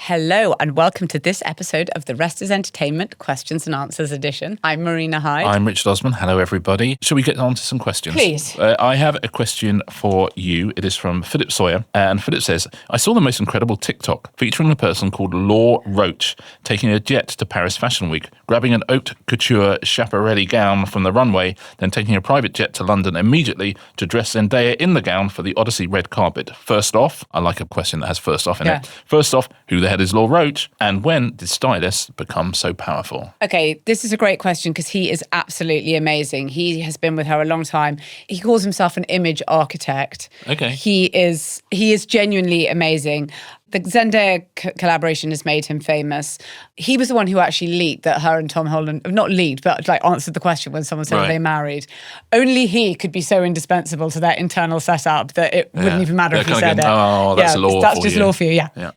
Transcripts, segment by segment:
Hello and welcome to this episode of The Rest is Entertainment Questions and Answers edition. I'm Marina Hyde. I'm Richard Osman. Hello, everybody. Shall we get on to some questions? Please. I have a question for you. It is from Philip Sawyer. And Philip says, I saw the most incredible TikTok featuring a person called Law Roach taking a jet to Paris Fashion Week, grabbing an haute couture Schiaparelli gown from the runway, then taking a private jet to London immediately to dress Zendaya in the gown for the Odyssey red carpet. First off, I like a question that has first off in it. First off, who the head is Law Roach? And when did stylists become so powerful? Okay, this is a great question because he is absolutely amazing. He has been with her a long time. He calls himself an image architect. Okay. He is genuinely amazing. The Zendaya collaboration has made him famous. He was the one who actually leaked that her and Tom Holland, not leaked, but like answered the question when someone said they married. Only he could be so indispensable to their internal setup that it wouldn't even matter if he said it. Oh, that's law that's for just you. Law for you, yeah.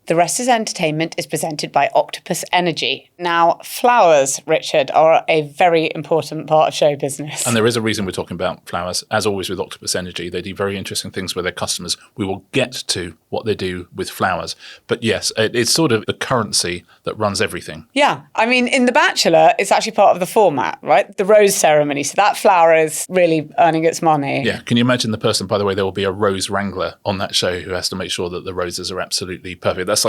The Rest is Entertainment is presented by Octopus Energy. Now, flowers, Richard, are a very important part of show business. And there is a reason we're talking about flowers. As always with Octopus Energy, they do very interesting things with their customers. We will get to what they do with flowers. But yes, it's sort of the currency that runs everything. Yeah. I mean, in The Bachelor, it's actually part of the format, right? The rose ceremony. So that flower is really earning its money. Yeah. Can you imagine the person, by the way, there will be a rose wrangler on that show who has to make sure that the roses are absolutely perfect. That's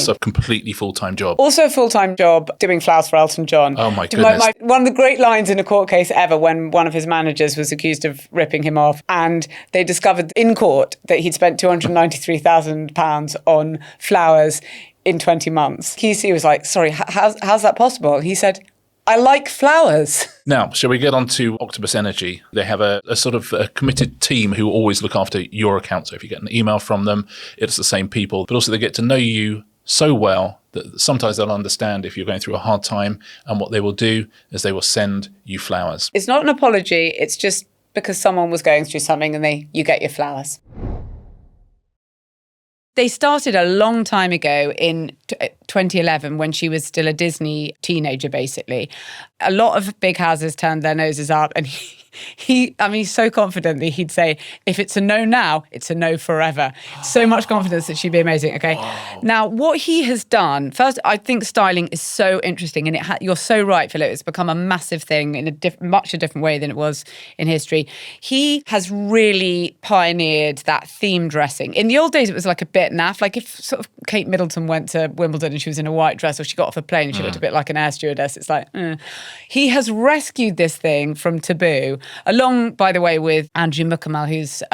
a completely full-time job. Also a full-time job doing flowers for Elton John. Oh my goodness. One of the great lines in a court case ever when one of his managers was accused of ripping him off and they discovered in court that he'd spent £293,000 on flowers in 20 months. QC was like, sorry, how's that possible? He said, I like flowers. Now, shall we get on to Octopus Energy? They have a sort of a committed team who always look after your account. So if you get an email from them, it's the same people, but also they get to know you so well that sometimes they'll understand if you're going through a hard time, and what they will do is they will send you flowers. It's not an apology. It's just because someone was going through something and you get your flowers. They started a long time ago in 2011 when she was still a Disney teenager, basically. A lot of big houses turned their noses up and he's so confident that he'd say, if it's a no now, it's a no forever. So much confidence that she'd be amazing. Okay. Wow. Now, what he has done, first, I think styling is so interesting and you're so right, Philip, it's become a massive thing in a much different way than it was in history. He has really pioneered that theme dressing. In the old days, it was like a bit naff. Like if sort of Kate Middleton went to Wimbledon and she was in a white dress, or she got off a plane and she looked a bit like an air stewardess, it's like, He has rescued this thing from taboo, along, by the way, with Andrew Mukamal, who's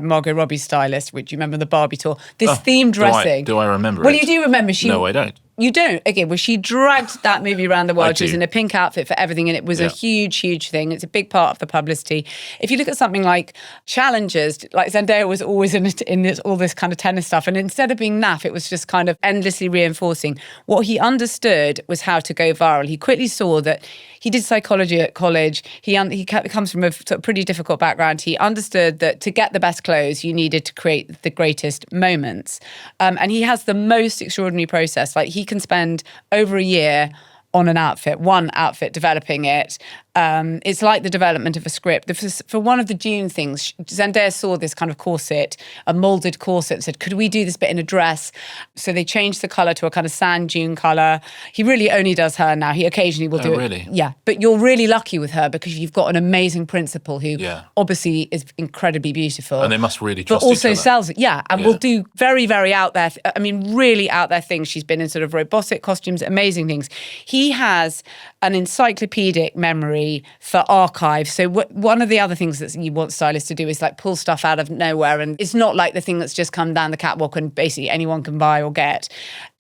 Margot Robbie's stylist, which you remember the Barbie tour. This theme dressing. Do I remember Well, it? you do remember. No, I don't. You don't? Okay, well, she dragged that movie around the world. She was in a pink outfit for everything, and it was a huge, huge thing. It's a big part of the publicity. If you look at something like Challengers, like Zendaya was always in all this kind of tennis stuff, and instead of being naff, it was just kind of endlessly reinforcing. What he understood was how to go viral. He quickly saw that he did psychology at college. He comes from a sort of pretty difficult background. He understood that to get the best clothes, you needed to create the greatest moments. And he has the most extraordinary process. Like he can spend over a year on one outfit, developing it. It's like the development of a script. For one of the Dune things, Zendaya saw this kind of corset, a molded corset, and said, could we do this bit in a dress? So they changed the colour to a kind of sand dune colour. He really only does her now. He occasionally will do it. Really? Yeah, but you're really lucky with her because you've got an amazing principal who obviously is incredibly beautiful. And they must really trust but also each other. sells it, and will do very, very out there, really out there things. She's been in sort of robotic costumes, amazing things. He has an encyclopedic memory for archives. So one of the other things that you want stylists to do is like pull stuff out of nowhere, and it's not like the thing that's just come down the catwalk and basically anyone can buy or get.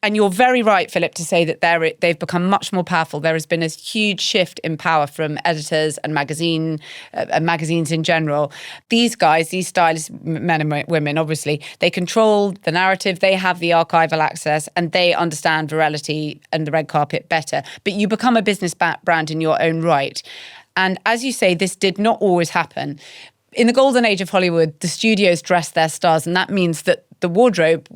And you're very right, Philip, to say that they've become much more powerful. There has been a huge shift in power from editors and magazines in general. These guys, these stylists, men and women, obviously, they control the narrative, they have the archival access, and they understand virality and the red carpet better. But you become a business brand in your own right. And as you say, this did not always happen. In the golden age of Hollywood, the studios dressed their stars, and that means that the wardrobe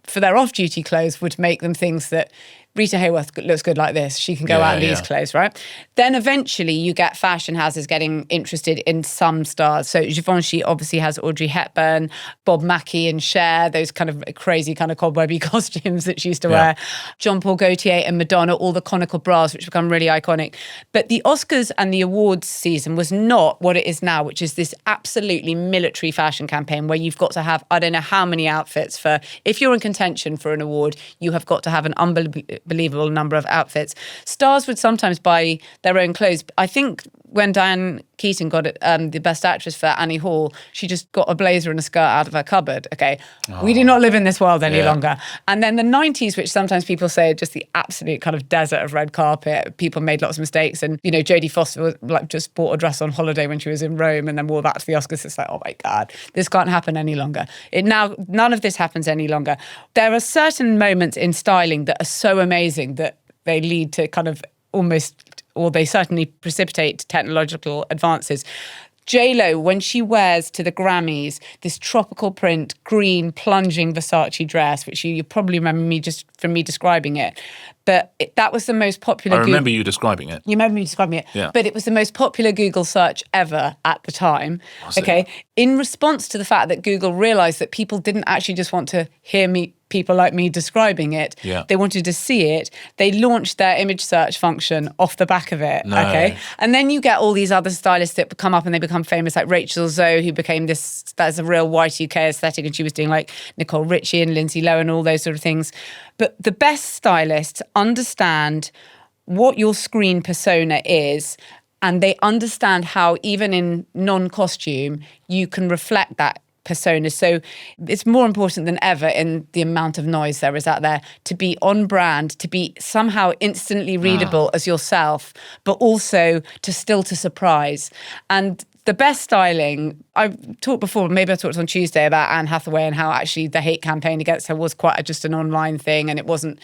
for their off-duty clothes would make them things that Rita Hayworth looks good like this. She can go out in these clothes, right? Then eventually you get fashion houses getting interested in some stars. So Givenchy obviously has Audrey Hepburn, Bob Mackie and Cher, those kind of crazy kind of cobwebby costumes that she used to wear. Jean Paul Gaultier and Madonna, all the conical bras, which become really iconic. But the Oscars and the awards season was not what it is now, which is this absolutely military fashion campaign where you've got to have, I don't know how many outfits for, if you're in contention for an award, you have got to have an unbelievable number of outfits. Stars would sometimes buy their own clothes. I think when Diane Keaton got the Best Actress for Annie Hall, she just got a blazer and a skirt out of her cupboard. Okay, we do not live in this world any longer. And then the 90s, which sometimes people say are just the absolute kind of desert of red carpet. People made lots of mistakes, and Jodie Foster was, like, just bought a dress on holiday when she was in Rome, and then wore that to the Oscars. It's like, oh my God, this can't happen any longer. None of this happens any longer. There are certain moments in styling that are so amazing that they lead to kind of or they certainly precipitate technological advances. J-Lo, when she wears to the Grammys this tropical print, green, plunging Versace dress, which you probably remember me just from me describing it, but that was the most popular... I remember you describing it. You remember me describing it? Yeah. But it was the most popular Google search ever at the time. Okay. In response to the fact that Google realised that people didn't actually just want to hear people like me describing it. Yeah. They wanted to see it. They launched their image search function off the back of it. No. Okay. And then you get all these other stylists that come up and they become famous, like Rachel Zoe, who became that's a real Y2K aesthetic, and she was doing like Nicole Richie and Lindsay Lohan, all those sort of things. But the best stylists understand what your screen persona is, and they understand how, even in non-costume, you can reflect that persona. So it's more important than ever in the amount of noise there is out there to be on brand, to be somehow instantly readable as yourself, but also to surprise. And the best styling, I've talked before, maybe I talked on Tuesday about Anne Hathaway and how actually the hate campaign against her was quite just an online thing, and it wasn't,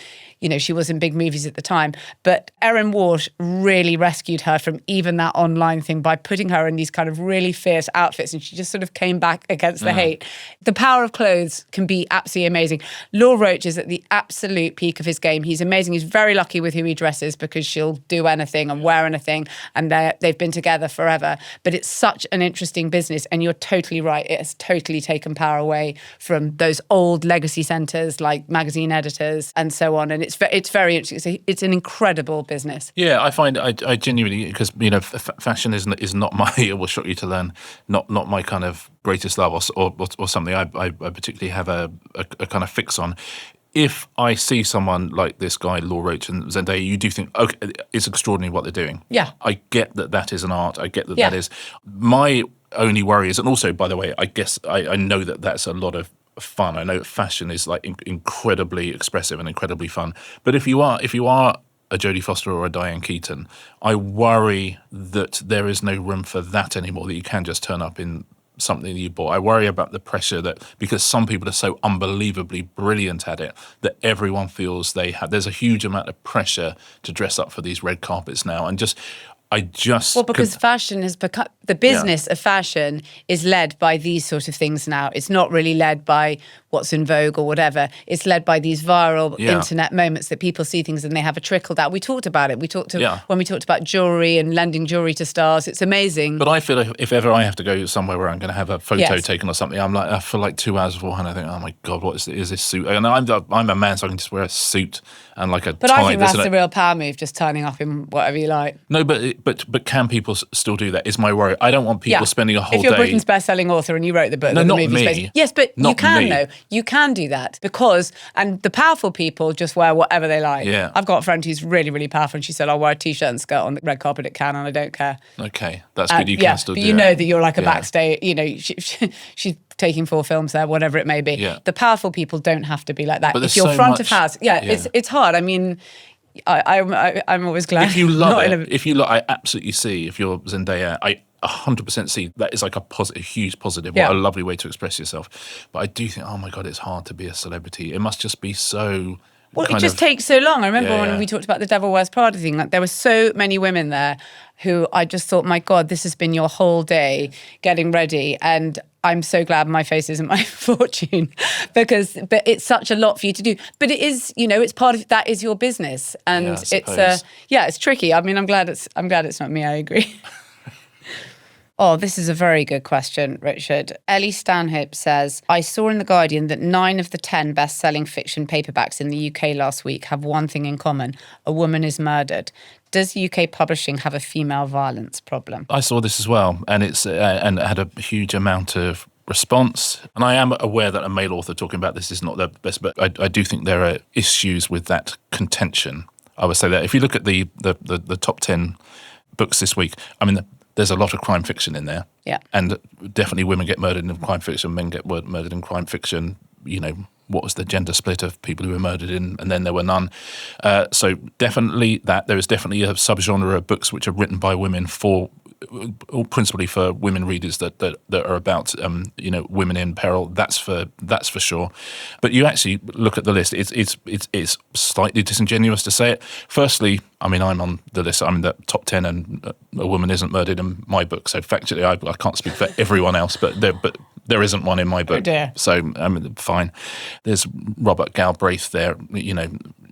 she was in big movies at the time. But Erin Walsh really rescued her from even that online thing by putting her in these kind of really fierce outfits, and she just sort of came back against the hate. The power of clothes can be absolutely amazing. Law Roach is at the absolute peak of his game. He's amazing. He's very lucky with who he dresses because she'll do anything and wear anything, and they've been together forever. But it's such an interesting business, and you're totally right. It has totally taken power away from those old legacy centres like magazine editors and so on. And it's very interesting. It's an incredible business. Yeah, I find I genuinely, because fashion is not my, it will shock you to learn, not my kind of greatest love or something I particularly have a kind of fix on. If I see someone like this guy, Law Roach and Zendaya, you do think, okay, it's extraordinary what they're doing. Yeah. I get that is an art. I get that is. My only worry is, and also, by the way, I guess I know that that's a lot of fun. I know that fashion is like incredibly expressive and incredibly fun. But if you are a Jodie Foster or a Diane Keaton, I worry that there is no room for that anymore, that you can just turn up in something that you bought. I worry about the pressure that, because some people are so unbelievably brilliant at it, that everyone feels there's a huge amount of pressure to dress up for these red carpets now. And because fashion has become, the business of fashion is led by these sort of things now. It's not really led by what's in vogue or whatever. It's led by these viral internet moments that people see things and they have a trickle down. We talked about it. When we talked about jewelry and lending jewelry to stars. It's amazing. But I feel like if ever I have to go somewhere where I'm going to have a photo taken or something, I'm like, for like 2 hours beforehand, I think, oh my God, what is this suit? And I'm a man, so I can just wear a suit and like a tie. But I think that's the real power move, just turning up in whatever you like. No, but can people still do that? Is my worry. I don't want people spending a whole day. If you're Britain's best-selling author and you wrote the book, no, that not the movie's me. based. Yes, but not you can me. though. You can do that because, and the powerful people just wear whatever they like. Yeah. I've got a friend who's really, really powerful, and she said, "I'll wear a t-shirt and skirt on the red carpet at Cannes, and I don't care." Okay, that's good. You can still do it. But you know that you're like a backstage. She's taking 4 films there, whatever it may be. Yeah. The powerful people don't have to be like that. But if you're so front much, of house, it's hard. I mean, I'm always glad. If you love it, I absolutely see. If you're Zendaya, I 100% see that is like a huge positive. What a lovely way to express yourself. But I do think, oh my God, it's hard to be a celebrity. It must just be so Well, it just takes so long. I remember when we talked about the Devil Wears Prada thing, like there were so many women there who I just thought, my God, this has been your whole day getting ready. And I'm so glad my face isn't my fortune but it's such a lot for you to do. But it is, it's part of that is your business. And it's tricky. I mean, I'm glad it's not me. I agree. Oh, this is a very good question, Richard. Ellie Stanhope says, I saw in The Guardian that 9 of the 10 best-selling fiction paperbacks in the UK last week have one thing in common. A woman is murdered. Does UK publishing have a female violence problem? I saw this as well, and it's and it had a huge amount of response. And I am aware that a male author talking about this is not the best, but I do think there are issues with that contention. I would say that if you look at the top 10 books this week, I mean, there's a lot of crime fiction in there. Yeah. And definitely women get murdered in crime fiction, men get murdered in crime fiction. What was the gender split of people who were murdered in, and then there were none. So definitely there is definitely a subgenre of books which are written by women principally for women readers that are about women in peril. That's for sure. But you actually look at the list. It's slightly disingenuous to say it. Firstly, I mean, I'm on the list. I'm in the top 10, and a woman isn't murdered in my book. So factually, I can't speak for everyone else, but there isn't one in my book. Oh dear. So fine. There's Robert Galbraith there.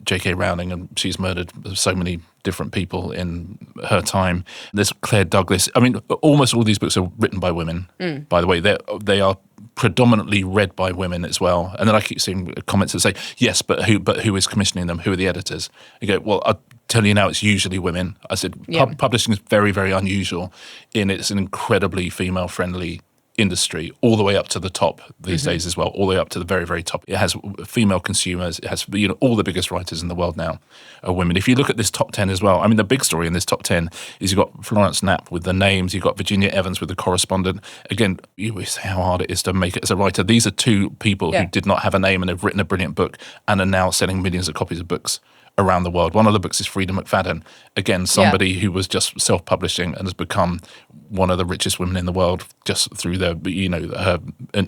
J.K. Rowling, and she's murdered so many different people in her time. There's Claire Douglas. I mean, almost all these books are written by women, by the way. They are predominantly read by women as well. And then I keep seeing comments that say, yes, but who is commissioning them? Who are the editors? You go, well, I'll tell you now, it's usually women. I said, publishing is very, very unusual it's an incredibly female-friendly industry all the way up to the top these days as well, all the way up to the very, very top. It has female consumers. It has, all the biggest writers in the world now are women. If you look at this top 10 as well, I mean, the big story in this top 10 is you've got Florence Knapp with the names, you've got Virginia Evans with The Correspondent. Again, you say how hard it is to make it as a writer. These are two people who did not have a name and have written a brilliant book and are now selling millions of copies of books around the world. One of the books is Frida McFadden. Again, somebody who was just self-publishing and has become one of the richest women in the world just through her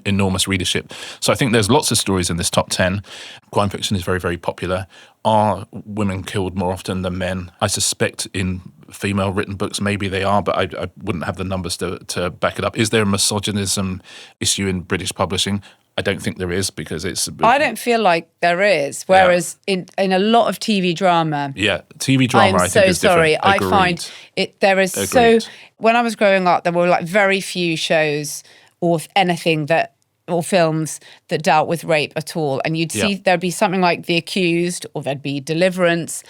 enormous readership. So I think there's lots of stories in this top 10. Crime fiction is very, very popular. Are women killed more often than men? I suspect in female-written books, maybe they are, but I wouldn't have the numbers to back it up. Is there a misogynism issue in British publishing? I don't think there is, because it's... I don't feel like there is, whereas in a lot of TV drama... Yeah, TV drama I think is different. I find there is so... When I was growing up, there were like very few shows or anything or films that dealt with rape at all. And you'd see there'd be something like The Accused, or there'd be Deliverance.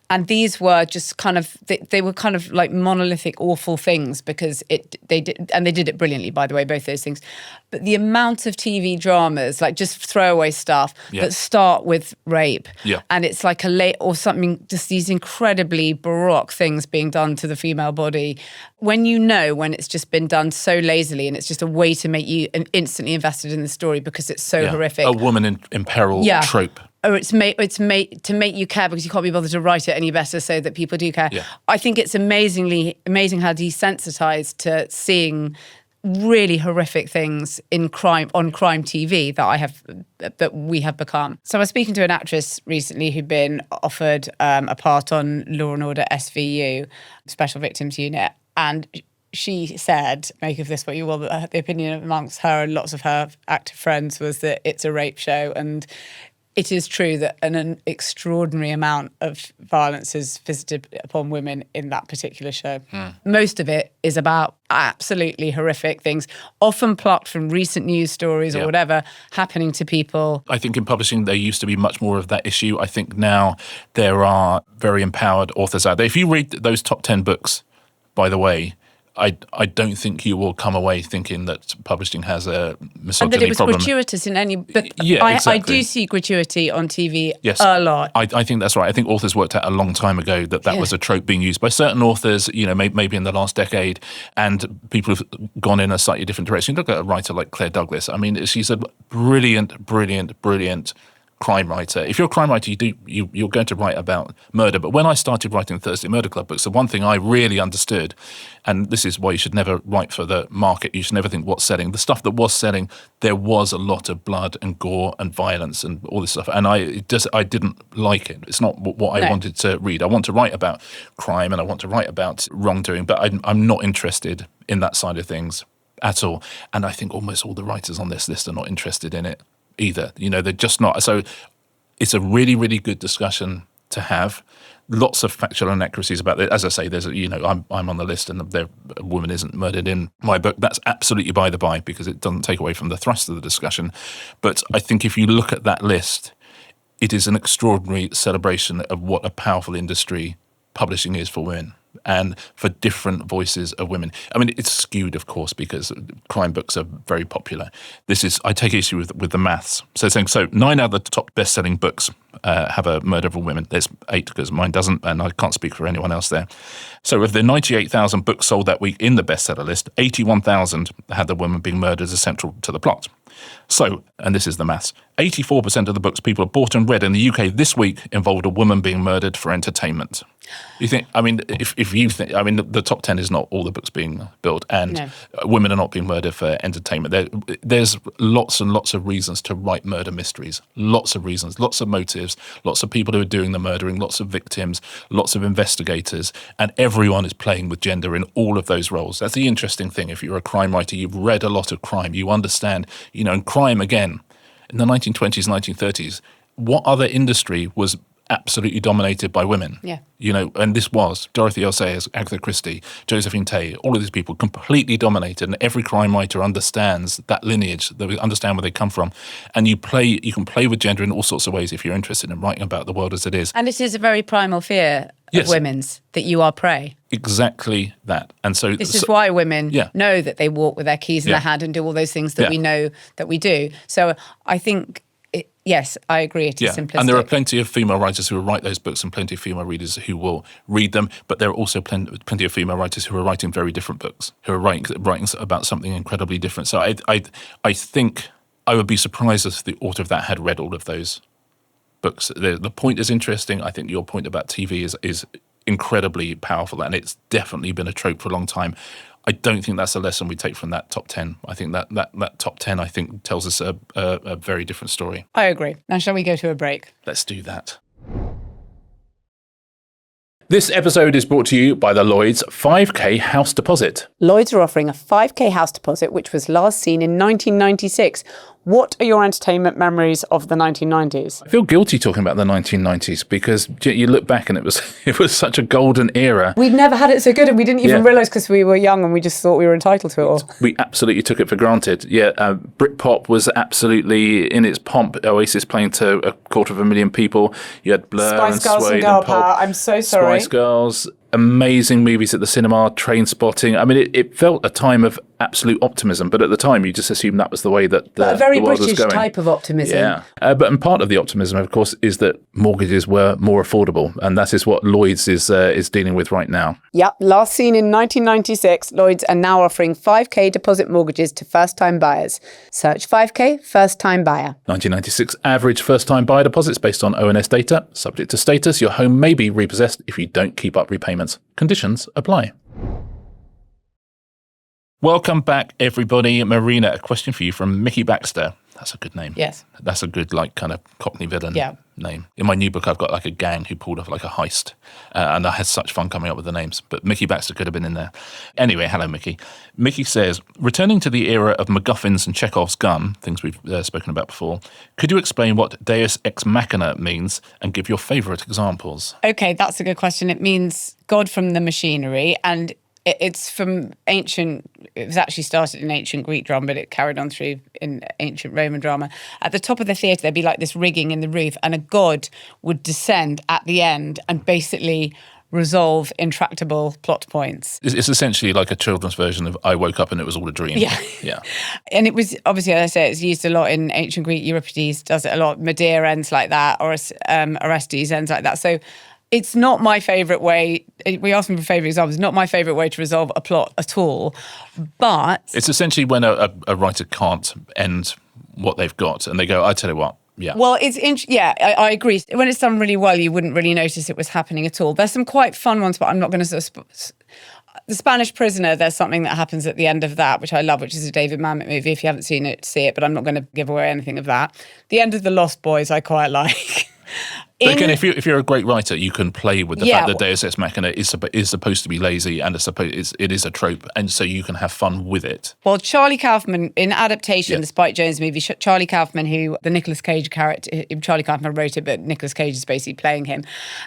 And these were just kind of, they were kind of like monolithic, awful things, because they did it brilliantly, by the way, both those things. But the amount of TV dramas, like just throwaway stuff that start with rape, and it's like or something, just these incredibly baroque things being done to the female body. When it's just been done so lazily, and it's just a way to make you instantly invested in the story because it's so horrific. A woman in peril trope. Or it's made to make you care because you can't be bothered to write it any better so that people do care. Yeah. I think it's amazing how desensitized to seeing really horrific things on crime TV that we have become. So I was speaking to an actress recently who'd been offered a part on Law and Order SVU, Special Victims Unit, and she said, make of this what you will, but the opinion amongst her and lots of her actor friends was that it's a rape show. And it is true that an extraordinary amount of violence is visited upon women in that particular show. Most of it is about absolutely horrific things, often plucked from recent news stories or whatever, happening to people. I think in publishing, there used to be much more of that issue. I think now there are very empowered authors out there. If you read those top 10 books, by the way, I don't think you will come away thinking that publishing has a misogyny problem. And that it was gratuitous in any... But exactly. I do see gratuity on TV a lot. I think that's right. I think authors worked out a long time ago that was a trope being used by certain authors, maybe in the last decade, and people have gone in a slightly different direction. Look at a writer like Claire Douglas. I mean, she's a brilliant crime writer. If you're a crime writer, you're going to write about murder. But when I started writing Thursday Murder Club books, the one thing I really understood, and this is why you should never write for the market, you should never think what's selling. The stuff that was selling, there was a lot of blood and gore and violence and all this stuff. And I didn't like it. It's not what I wanted to read. I want to write about crime and I want to write about wrongdoing, but I'm not interested in that side of things at all. And I think almost all the writers on this list are not interested in it either. They're just not. So it's a really, really good discussion to have. Lots of factual inaccuracies about it. As I say, I'm on the list and a woman isn't murdered in my book. That's absolutely by the by because it doesn't take away from the thrust of the discussion. But I think if you look at that list, it is an extraordinary celebration of what a powerful industry publishing is for women and for different voices of women. I mean, it's skewed, of course, because crime books are very popular. I take issue with the maths. So 9 out of the top best-selling books have a murder of a woman. There's 8 because mine doesn't, and I can't speak for anyone else there. So of the 98,000 books sold that week in the bestseller list, 81,000 had the woman being murdered as central to the plot. So, and this is the maths, 84% of the books people have bought and read in the UK this week involved a woman being murdered for entertainment. You think, I mean, if you think, I mean, the top 10 is not all the books being built and women are not being murdered for entertainment. There's lots and lots of reasons to write murder mysteries, lots of reasons, lots of motives, lots of people who are doing the murdering, lots of victims, lots of investigators, and everyone is playing with gender in all of those roles. That's the interesting thing. If you're a crime writer, you've read a lot of crime, you understand, and crime again, in the 1920s, 1930s, what other industry was absolutely dominated by women? Yeah. And this was Dorothy L. Sayers, Agatha Christie, Josephine Tay, all of these people completely dominated, and every crime writer understands that lineage, they understand where they come from. And you can play with gender in all sorts of ways if you're interested in writing about the world as it is. And it is a very primal fear of women's that you are prey. Exactly that. And so this is why women know that they walk with their keys in their hand and do all those things that we know that we do. So I think yes, I agree. It is simplistic. And there are plenty of female writers who will write those books and plenty of female readers who will read them. But there are also plenty of female writers who are writing very different books, who are writing about something incredibly different. So I think I would be surprised if the author of that had read all of those books. The point is interesting. I think your point about TV is incredibly powerful, and it's definitely been a trope for a long time. I don't think that's a lesson we take from that top 10. I think that top 10, I think, tells us a very different story. I agree. Now, shall we go to a break? Let's do that. This episode is brought to you by the Lloyds 5K house deposit. Lloyds are offering a 5K house deposit, which was last seen in 1996. What are your entertainment memories of the 1990s? I feel guilty talking about the 1990s because you look back and it was such a golden era. We'd never had it so good, and we didn't even realise because we were young and we just thought we were entitled to it all. We absolutely took it for granted. Britpop was absolutely in its pomp. Oasis playing to 250,000 people. You had Blur Spice Girls Suede and Girl and Pulp. Power. I'm so sorry. Spice Girls. Amazing movies at the cinema, Train Spotting. I mean, it felt a time of absolute optimism, but at the time you just assumed that was the way that the world was going. A very British type of optimism. Yeah. And part of the optimism, of course, is that mortgages were more affordable, and that is what Lloyds is dealing with right now. Yep. Last seen in 1996, Lloyds are now offering 5K deposit mortgages to first-time buyers. Search 5K first-time buyer. 1996 average first-time buyer deposits based on ONS data. Subject to status, your home may be repossessed if you don't keep up repayments. Conditions apply. Welcome back, everybody. Marina, a question for you from Mickey Baxter. That's a good name. Yes. That's a good, kind of Cockney villain name. In my new book, I've got a gang who pulled off a heist. And I had such fun coming up with the names. But Mickey Baxter could have been in there. Anyway, hello, Mickey. Mickey says, returning to the era of MacGuffins and Chekhov's gun, things we've spoken about before, could you explain what Deus Ex Machina means and give your favourite examples? Okay, that's a good question. It means God from the machinery, and it's from ancient, it was actually started in ancient Greek drama, but it carried on through in ancient Roman drama. At the top of the theatre, there'd be this rigging in the roof, and a god would descend at the end and basically resolve intractable plot points. It's essentially like a children's version of I woke up and it was all a dream. Yeah. And it was, obviously, as I say, it's used a lot in ancient Greek. Euripides does it a lot. Medea ends like that, or Orestes ends like that. So it's not my favourite way. We asked me for favourite examples. It's not my favourite way to resolve a plot at all. But it's essentially when a writer can't end what they've got and they go, I tell you what, Yeah. Well, I agree. When it's done really well, you wouldn't really notice it was happening at all. There's some quite fun ones, but I'm not going to The Spanish Prisoner, there's something that happens at the end of that, which I love, which is a David Mamet movie. If you haven't seen it, see it, but I'm not going to give away anything of that. The end of The Lost Boys, I quite like. But again, if you're a great writer, you can play with the fact that Deus Ex Machina is supposed to be lazy and it is a trope, and so you can have fun with it. Well, Charlie Kaufman, in adaptation, the Spike Jonze movie, Charlie Kaufman, who the Nicolas Cage character, Charlie Kaufman wrote it, but Nicolas Cage is basically playing him.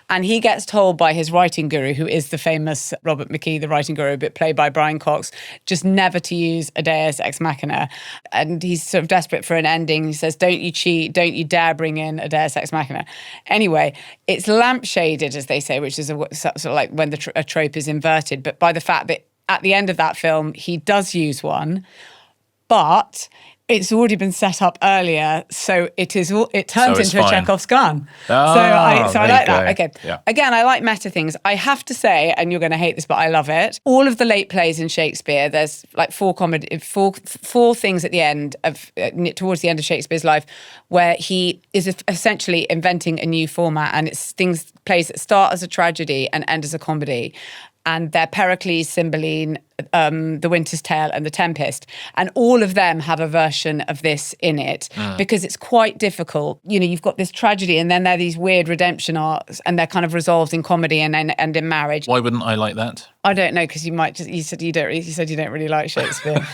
And he gets told by his writing guru, who is the famous Robert McKee, the writing guru, but played by Brian Cox, just never to use a Deus Ex Machina. And he's sort of desperate for an ending. He says, don't you cheat, don't you dare bring in a Deus Ex Machina. Anyway, it's lampshaded, as they say, which is sort of like when a trope is inverted, but by the fact that at the end of that film, he does use one, but it's already been set up earlier, so it turns into a Chekhov's gun. So I like that. Okay. Yeah. Again, I like meta things. I have to say, and you're going to hate this, but I love it. All of the late plays in Shakespeare, there's like four things at the end of towards the end of Shakespeare's life, where he is essentially inventing a new format, and it's plays that start as a tragedy and end as a comedy. And they're Pericles, Cymbeline, The Winter's Tale, and The Tempest. And all of them have a version of this in it because it's quite difficult. You know, you've got this tragedy, and then there are these weird redemption arcs, and they're kind of resolved in comedy and in marriage. Why wouldn't I like that? I don't know, because you said you don't really like Shakespeare.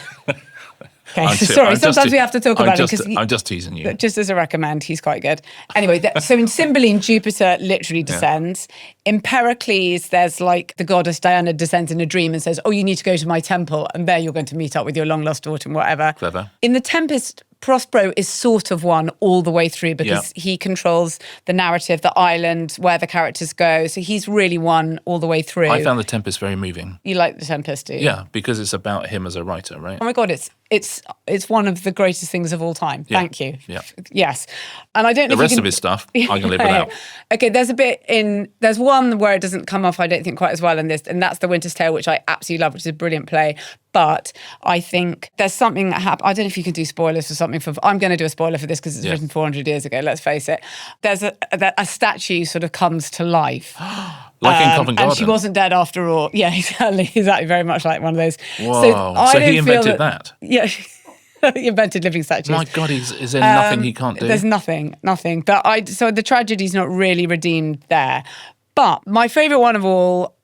Okay, sorry. Sometimes we have to talk about it. I'm just teasing you. Just as a recommend, he's quite good. Anyway, so in Cymbeline, Jupiter literally descends. Yeah. In Pericles, there's like the goddess Diana descends in a dream and says, "Oh, you need to go to my temple, and there you're going to meet up with your long lost daughter and whatever." Clever. In The Tempest, Prospero is sort of one all the way through because he controls the narrative, the island, where the characters go. So he's really one all the way through. I found The Tempest very moving. You like The Tempest, do you? Yeah, because it's about him as a writer, right? Oh my God, it's one of the greatest things of all time. Yeah. Thank you. Yeah. Yes. And I don't know the rest of his stuff, I can live without. Okay, there's one where it doesn't come off, I don't think, quite as well in this, and that's The Winter's Tale, which I absolutely love, which is a brilliant play. But I think there's something that happened. I don't know if you can do spoilers for something. I'm going to do a spoiler for this because it's written 400 years ago, let's face it. There's a statue sort of comes to life. Like in Covent Garden. And she wasn't dead after all. Yeah, exactly, very much like one of those. Whoa. So he invented that? Yeah. He invented living statues. My God, is there nothing he can't do? There's nothing. But so the tragedy's not really redeemed there. But my favourite one of all,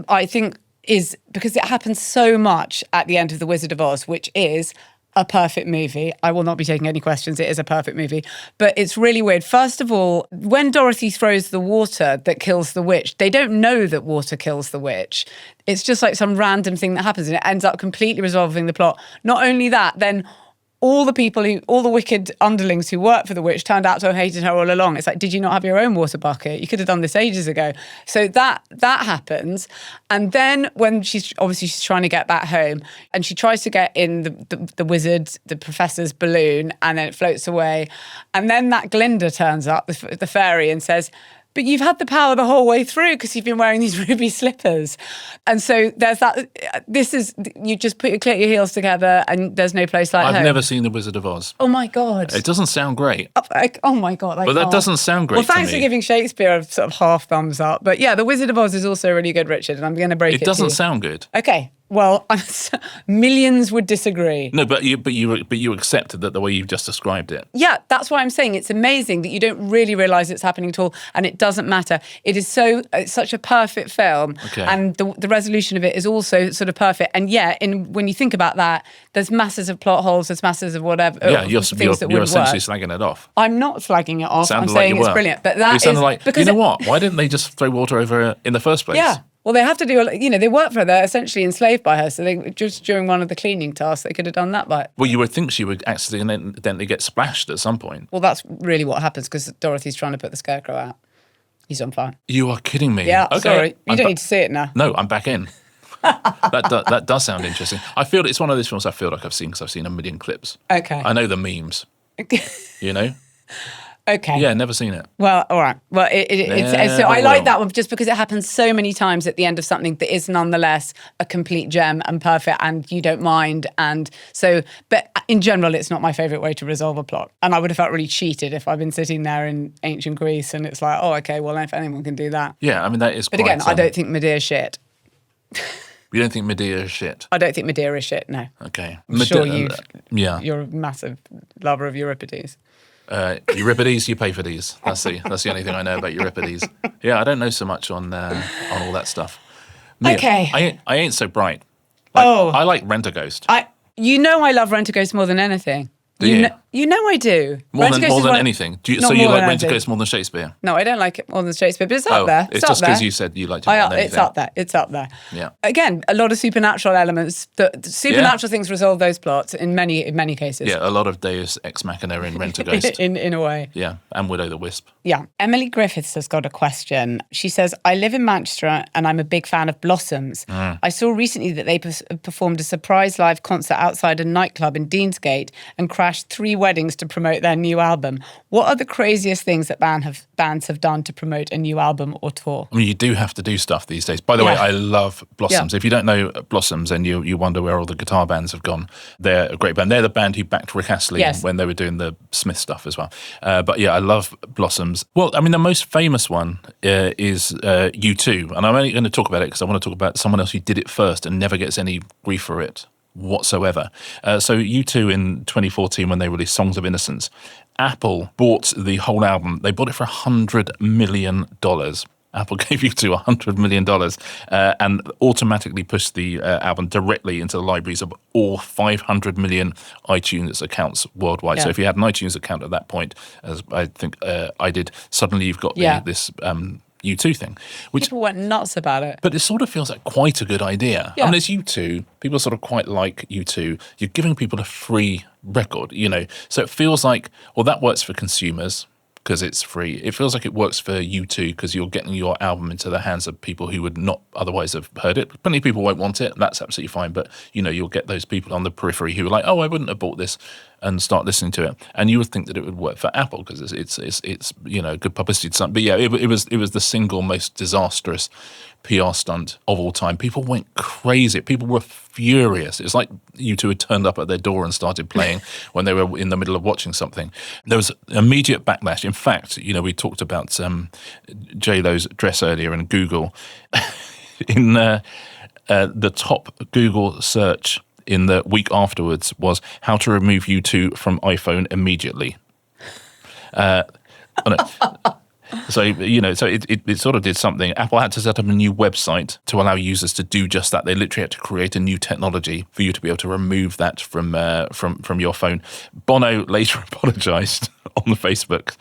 I think, is because it happens so much at the end of The Wizard of Oz, which is a perfect movie. I will not be taking any questions. It is a perfect movie. But it's really weird. First of all, when Dorothy throws the water that kills the witch, they don't know that water kills the witch. It's just like some random thing that happens, and it ends up completely resolving the plot. Not only that, then all the wicked underlings who work for the witch turned out to have hated her all along. It's like, did you not have your own water bucket? You could have done this ages ago. So that happens. And then when she's trying to get back home, and she tries to get in the wizard, the professor's balloon, and then it floats away. And then that Glinda turns up, the fairy, and says, "But you've had the power the whole way through because you've been wearing these ruby slippers." And so there's that. You just click your heels together, and there's no place like home. I've never seen The Wizard of Oz. Oh my God. It doesn't sound great. Oh my God. But that doesn't sound great. Well, thanks for giving Shakespeare a sort of half thumbs up. But yeah, The Wizard of Oz is also really good, Richard, and I'm going to break it to you. It doesn't sound good. Okay. Well, millions would disagree. No, but you accepted that the way you've just described it. Yeah, that's why I'm saying it's amazing that you don't really realise it's happening at all, and it doesn't matter. It's such a perfect film, and the resolution of it is also sort of perfect. And yeah, when you think about that, there's masses of plot holes, there's masses of whatever. Yeah, you're essentially slagging it off. I'm not slagging it off. I'm saying it's brilliant. But that it sounded like, you know what? Why didn't they just throw water over her in the first place? Yeah. Well, they have to do, they work for her. They're essentially enslaved by her. So they just during one of the cleaning tasks, they could have done that by. Well, you would think she would accidentally get splashed at some point. Well, that's really what happens because Dorothy's trying to put the scarecrow out. He's on fire. You are kidding me. Yeah, okay. Sorry. You don't need to see it now. No, I'm back in. That does sound interesting. I feel it's one of those films I feel like I've seen because I've seen a million clips. Okay. I know the memes. You know? Okay. Yeah, never seen it. Well, all right. Well, so I like that one just because it happens so many times at the end of something that is nonetheless a complete gem and perfect, and you don't mind. And so, but in general, it's not my favourite way to resolve a plot. And I would have felt really cheated if I'd been sitting there in ancient Greece and it's like, oh, okay, well, if anyone can do that. Yeah, I mean, that is But again, I don't think Medea's shit. You don't think Medea is shit? I don't think Medea is shit, no. Okay. I'm sure you're a massive lover of Euripides. Euripides, you pay for these. That's the only thing I know about Euripides. Yeah, I don't know so much on all that stuff. Mia, Okay. I ain't so bright. I like Rent-A-Ghost. I love Rent-A-Ghost more than anything. Do you? You know I do. More than anything. So you like Rent-A-Ghost more than Shakespeare? No, I don't like it more than Shakespeare, but it's up there. It's just because you said you liked it more than anything. It's up there. It's up there. Yeah. Again, a lot of supernatural elements. The supernatural things resolve those plots in many cases. Yeah, a lot of Deus Ex Machina in Rent-A-Ghost. in a way. Yeah, and Widow the Wisp. Yeah. Emily Griffiths has got a question. She says, I live in Manchester and I'm a big fan of Blossoms. I saw recently that they performed a surprise live concert outside a nightclub in Deansgate and crashed 3 weddings to promote their new album. What are the craziest things that bands have done to promote a new album or tour? I mean, you do have to do stuff these days. By the way, I love Blossoms. If you don't know Blossoms and you wonder where all the guitar bands have gone, they're a great band. They're the band who backed Rick Astley when they were doing the Smith stuff as well. But yeah, I love Blossoms. Well, I mean, the most famous one is U2. And I'm only going to talk about it because I want to talk about someone else who did it first and never gets any grief for it whatsoever. So U2 in 2014, when they released Songs of Innocence, Apple bought the whole album. They bought it for $100 million. Apple gave U2 $100 million and automatically pushed the album directly into the libraries of all 500 million iTunes accounts worldwide. So if you had an iTunes account at that point, as I think I did, suddenly you've got this U2 thing. Which, people went nuts about it. But it sort of feels like quite a good idea. Yeah. I mean, it's U2. People sort of quite like U2. You're giving people a free record, So it feels like, well, that works for consumers because it's free. It feels like it works for U2 because you're getting your album into the hands of people who would not otherwise have heard it. Plenty of people won't want it. That's absolutely fine. But, you'll get those people on the periphery who are like, oh, I wouldn't have bought this, and start listening to it. And you would think that it would work for Apple because it's good publicity stunt. But yeah, it was the single most disastrous PR stunt of all time. People went crazy. People were furious. It's like U2 had turned up at their door and started playing when they were in the middle of watching something. There was immediate backlash. In fact, we talked about J-Lo's dress earlier, and Google in the top Google search in the week afterwards was how to remove U2 from iPhone immediately. So it sort of did something. Apple had to set up a new website to allow users to do just that. They literally had to create a new technology for you to be able to remove that from your phone. Bono later apologised on the Facebook.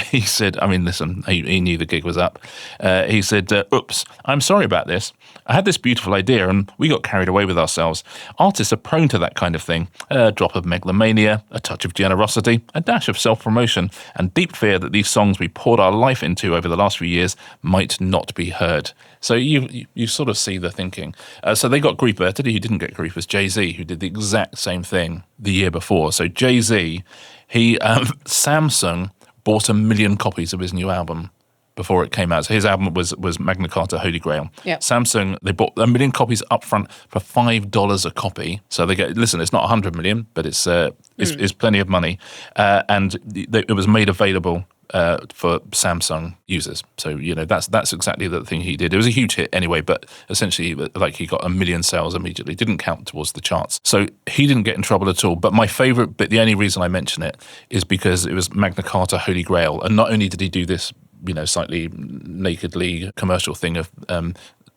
He said, I mean, listen, he knew the gig was up. He said, oops, I'm sorry about this. I had this beautiful idea and we got carried away with ourselves. Artists are prone to that kind of thing. A drop of megalomania, a touch of generosity, a dash of self-promotion, and deep fear that these songs we poured our life into over the last few years might not be heard. So you sort of see the thinking. So they got grief. Who didn't get grief was Jay-Z, who did the exact same thing the year before. So Jay-Z, Samsung bought 1 million copies of his new album before it came out. So his album was Magna Carta Holy Grail. Yep. Samsung, they bought 1 million copies up front for $5 a copy. So they get, listen, it's not 100 million, but it's plenty of money. And it was made available for Samsung users. So, that's exactly the thing he did. It was a huge hit anyway, but essentially like he got 1 million sales immediately. Didn't count towards the charts. So he didn't get in trouble at all. But my favorite bit, the only reason I mention it is because it was Magna Carta Holy Grail. And not only did he do this, slightly nakedly commercial thing of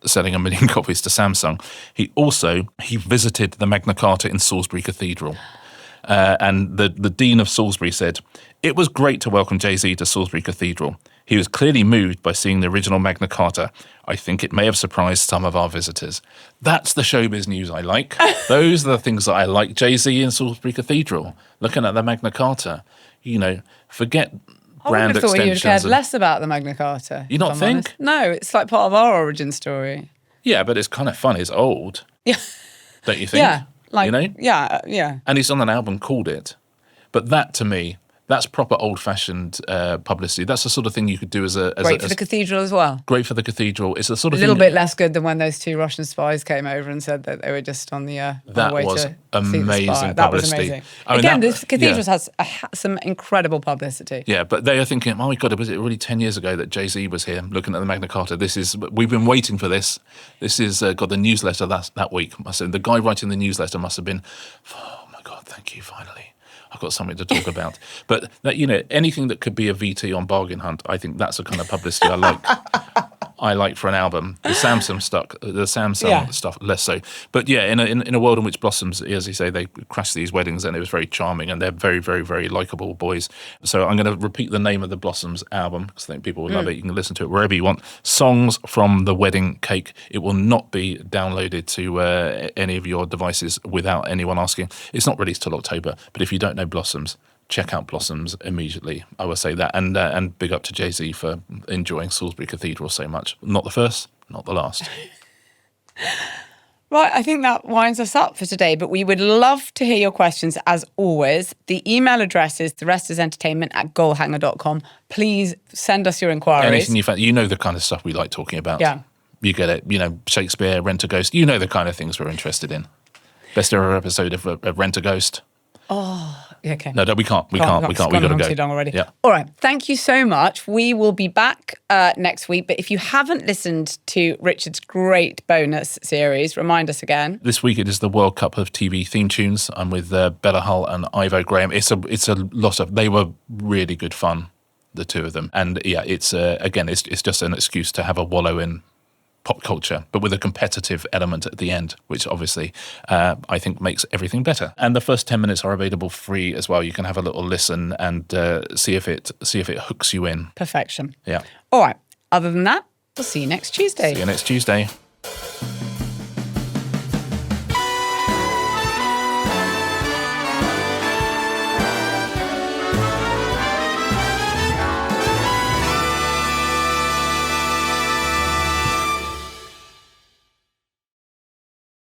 selling 1 million copies to Samsung, he visited the Magna Carta in Salisbury Cathedral. And the Dean of Salisbury said, it was great to welcome Jay-Z to Salisbury Cathedral. He was clearly moved by seeing the original Magna Carta. I think it may have surprised some of our visitors. That's the showbiz news I like. Those are the things that I like. Jay-Z in Salisbury Cathedral, looking at the Magna Carta. Forget brand extensions. I would have thought you'd cared less about the Magna Carta. You not think? Honest. No, it's like part of our origin story. Yeah, but it's kind of fun. It's old. Yeah. Don't you think? Yeah. Yeah. And he's on an album called it. But that, to me, That's proper old-fashioned publicity. That's the sort of thing you could do as Great for the cathedral as well. Great for the cathedral. It's the sort of a little bit less good than when those 2 Russian spies came over and said that they were just on the way to amazing see the spy. publicity. That was amazing. Again, the cathedrals has some incredible publicity. Yeah, but they are thinking, oh my God, was it really 10 years ago that Jay-Z was here looking at the Magna Carta? We've been waiting for this. This is got the newsletter that week. The guy writing the newsletter must have been, oh my God, thank you, finally. I've got something to talk about. But anything that could be a VT on Bargain Hunt, I think that's the kind of publicity I like. I like for an album. The Samsung stuff, less so. But yeah, in a world in which Blossoms, as you say, they crashed these weddings and it was very charming and they're very, very, very likeable boys. So I'm going to repeat the name of the Blossoms album because I think people will love it. You can listen to it wherever you want. Songs from the Wedding Cake. It will not be downloaded to any of your devices without anyone asking. It's not released till October, but if you don't know Blossoms, check out Blossoms immediately. I will say that. And big up to Jay-Z for enjoying Salisbury Cathedral so much. Not the first, not the last. Right, I think that winds us up for today, but we would love to hear your questions as always. The email address is therestisенtertainment@goalhanger.com. Please send us your inquiries. Anything you find, the kind of stuff we like talking about. Yeah. You get it. Shakespeare, Rent a Ghost. The kind of things we're interested in. Best ever episode of Rent a Ghost. Oh, okay. No, we can't. We got to go. Too long already. Yeah. All right. Thank you so much. We will be back next week. But if you haven't listened to Richard's great bonus series, remind us again. This week it is the World Cup of TV theme tunes. I'm with Bella Hull and Ivo Graham. It's a lot of. They were really good fun, the two of them. And yeah, it's just an excuse to have a wallow in pop culture, but with a competitive element at the end, which obviously I think makes everything better. And the first 10 minutes are available free as well. You can have a little listen and see if it hooks you in. Perfection. Yeah. All right. Other than that, we'll see you next Tuesday. See you next Tuesday.